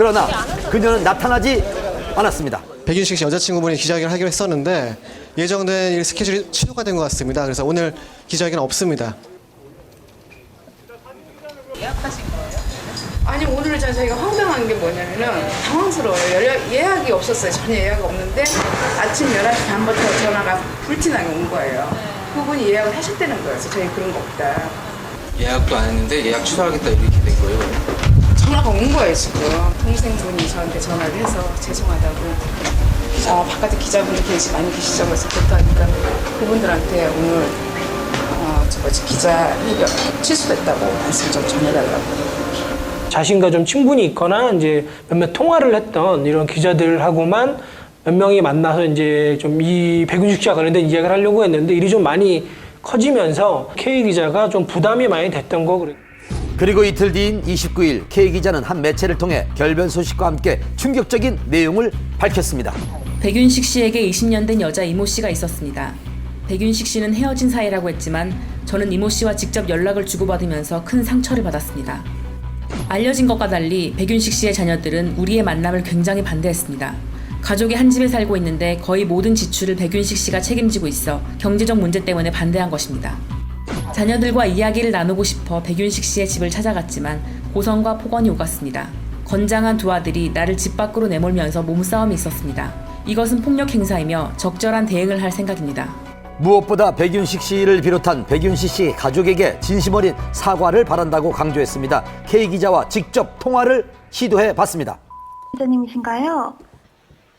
그러나 그녀는 나타나지 않았습니다. 백윤식 씨 여자친구분이 기자회견을 하기로 했었는데 예정된 일 스케줄이 취소가 된 것 같습니다. 그래서 오늘 기자회견은 없습니다. 예약하신 거예요? 아니 오늘 저희가 황당한 게 뭐냐면은 당황스러워요. 예약이 없었어요. 전혀 예약이 없는데 아침 11시 반부터 전화가 불티나게 온 거예요. 그분이 예약을 하셨다는 거예요. 그래서 저희 그런 거 없다. 예약도 안 했는데 예약 취소하겠다 이렇게 된 거예요. 전화가 온 거예요 지금. 동생분이 저한테 전화를 해서 죄송하다고. 바깥에 기자분들 많이 계시죠. 그래서 그렇다니까 그분들한테 오늘 기자회견 취소됐다고 말씀 좀 전해달라고. 자신과 좀 친분이 있거나 이제 몇몇 통화를 했던 이런 기자들하고만 몇 명이 만나서 이제 좀 이 백윤식 씨와 관련된 이야기를 하려고 했는데 일이 좀 많이 커지면서 K 기자가 좀 부담이 많이 됐던 거 그래요. 그리고 이틀 뒤인 29일 K 기자는 한 매체를 통해 결별 소식과 함께 충격적인 내용을 밝혔습니다. 백윤식 씨에게 20년 된 여자 이모 씨가 있었습니다. 백윤식 씨는 헤어진 사이라고 했지만 저는 이모 씨와 직접 연락을 주고받으면서 큰 상처를 받았습니다. 알려진 것과 달리 백윤식 씨의 자녀들은 우리의 만남을 굉장히 반대했습니다. 가족이 한 집에 살고 있는데 거의 모든 지출을 백윤식 씨가 책임지고 있어 경제적 문제 때문에 반대한 것입니다. 자녀들과 이야기를 나누고 싶어 백윤식 씨의 집을 찾아갔지만 고성과 폭언이 오갔습니다. 건장한 두 아들이 나를 집 밖으로 내몰면서 몸싸움이 있었습니다. 이것은 폭력 행사이며 적절한 대응을 할 생각입니다. 무엇보다 백윤식 씨를 비롯한 백윤식 씨 가족에게 진심 어린 사과를 바란다고 강조했습니다. K 기자와 직접 통화를 시도해 봤습니다. 기자님이신가요?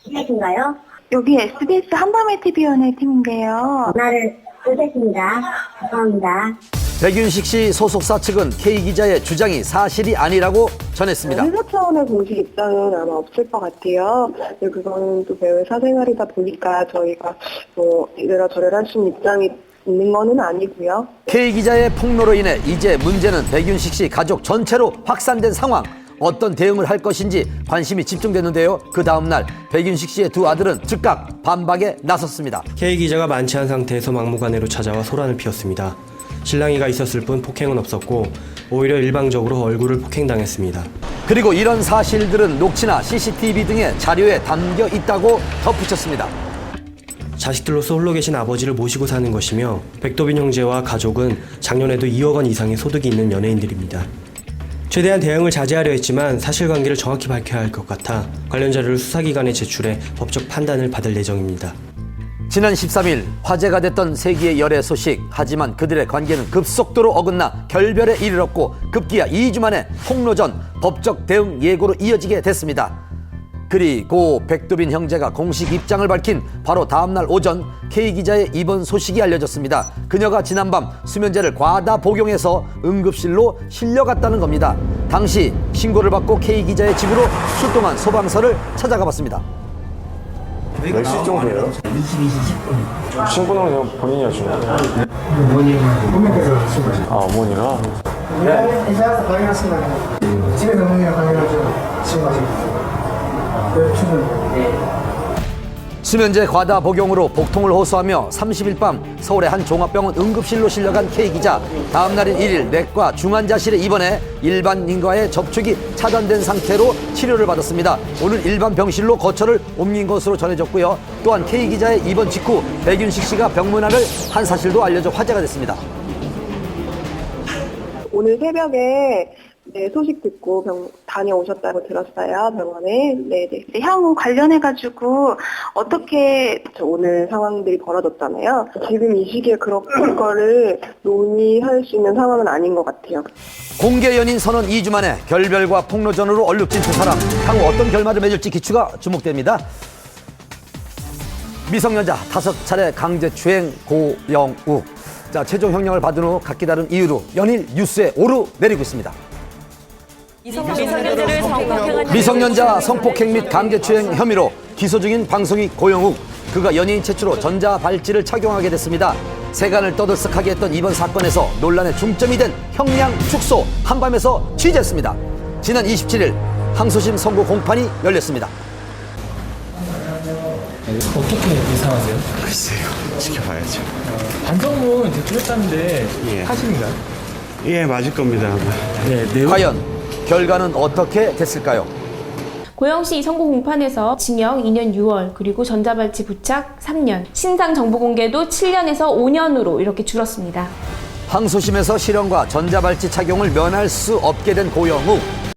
기자신가요? 여기 SBS 한밤의 TV연예 팀인데요. 전화를 못했습니다. 죄송합니다. 백윤식 씨 소속사 측은 K 기자의 주장이 사실이 아니라고 전했습니다. 회사 차원의 공식 입장은 아마 없을 것 같아요. 근데 그거는 또 배우의 사생활이다 보니까 저희가 뭐 이래라 저래라 할 수 있는 입장이 있는 거는 아니고요. K 기자의 폭로로 인해 이제 문제는 백윤식 씨 가족 전체로 확산된 상황. 어떤 대응을 할 것인지 관심이 집중됐는데요. 그 다음 날 백윤식 씨의 두 아들은 즉각 반박에 나섰습니다. K 기자가 만취한 상태에서 막무가내로 찾아와 소란을 피웠습니다. 신랑이가 있었을 뿐 폭행은 없었고 오히려 일방적으로 얼굴을 폭행당했습니다. 그리고 이런 사실들은 녹취나 CCTV 등의 자료에 담겨 있다고 덧붙였습니다. 자식들로서 홀로 계신 아버지를 모시고 사는 것이며 백도빈 형제와 가족은 작년에도 2억 원 이상의 소득이 있는 연예인들입니다. 최대한 대응을 자제하려 했지만 사실관계를 정확히 밝혀야 할 것 같아 관련 자료를 수사기관에 제출해 법적 판단을 받을 예정입니다. 지난 13일 화제가 됐던 세기의 열애 소식. 하지만 그들의 관계는 급속도로 어긋나 결별에 이르렀고 급기야 2주 만에 폭로전 법적 대응 예고로 이어지게 됐습니다. 그리고 백도빈 형제가 공식 입장을 밝힌 바로 다음날 오전 K기자의 입원 소식이 알려졌습니다. 그녀가 지난밤 수면제를 과다 복용해서 응급실로 실려갔다는 겁니다. 당시 신고를 받고 K기자의 집으로 출동한 소방서를 찾아가 봤습니다. 몇 시 정도예요? 22시 10분. 신고는 그냥 본인이 하신 거예요? 어머니께서 신고하셨어요. 아, 어머니가? 네. 이사해서 강의하신다고. 집에서 어머니랑 강의하셔서 신고하셨어요. 수면제 과다 복용으로 복통을 호소하며 30일 밤 서울의 한 종합병원 응급실로 실려간 K기자. 다음 날인 1일 내과 중환자실에 입원해 일반인과의 접촉이 차단된 상태로 치료를 받았습니다. 오늘 일반 병실로 거처를 옮긴 것으로 전해졌고요. 또한 K기자의 입원 직후 백윤식 씨가 병문안을 한 사실도 알려져 화제가 됐습니다. 오늘 새벽에 소식 듣고 다녀오셨다고 들었어요, 병원에. 네네. 향후 관련해가지고 어떻게 오늘 상황들이 벌어졌잖아요. 지금 이 시기에 그런 거를 논의할 수 있는 상황은 아닌 것 같아요. 공개 연인 선언 2주 만에 결별과 폭로전으로 얼룩진 두 사람. 향후 어떤 결말을 맺을지 기추가 주목됩니다. 미성년자 5차례 강제추행 고영욱. 자, 최종 형량을 받은 후 각기 다른 이유로 연일 뉴스에 오르내리고 있습니다. 미성년자 성폭행 및 강제추행 혐의로 기소 중인 방송인 고영욱. 그가 연예인 최초로 전자발찌를 착용하게 됐습니다. 세간을 떠들썩하게 했던 이번 사건에서 논란의 중점이 된 형량 축소 한밤에서 취재했습니다. 지난 27일 항소심 선고 공판이 열렸습니다. 어떻게 예상하세요? 글쎄요, 지켜봐야죠. 반성문 제출했다는데 사실인가요? 예, 맞을 겁니다. 아마. 네, 과연 결과는 어떻게 됐을까요? 고영씨 선고 공판에서 징역 2년 6월, 그리고 전자발찌 부착 3년, 신상 정보 공개도 7년에서 5년으로 이렇게 줄었습니다. 항소심에서 실형과 전자발찌 착용을 면할 수 없게 된 고영우.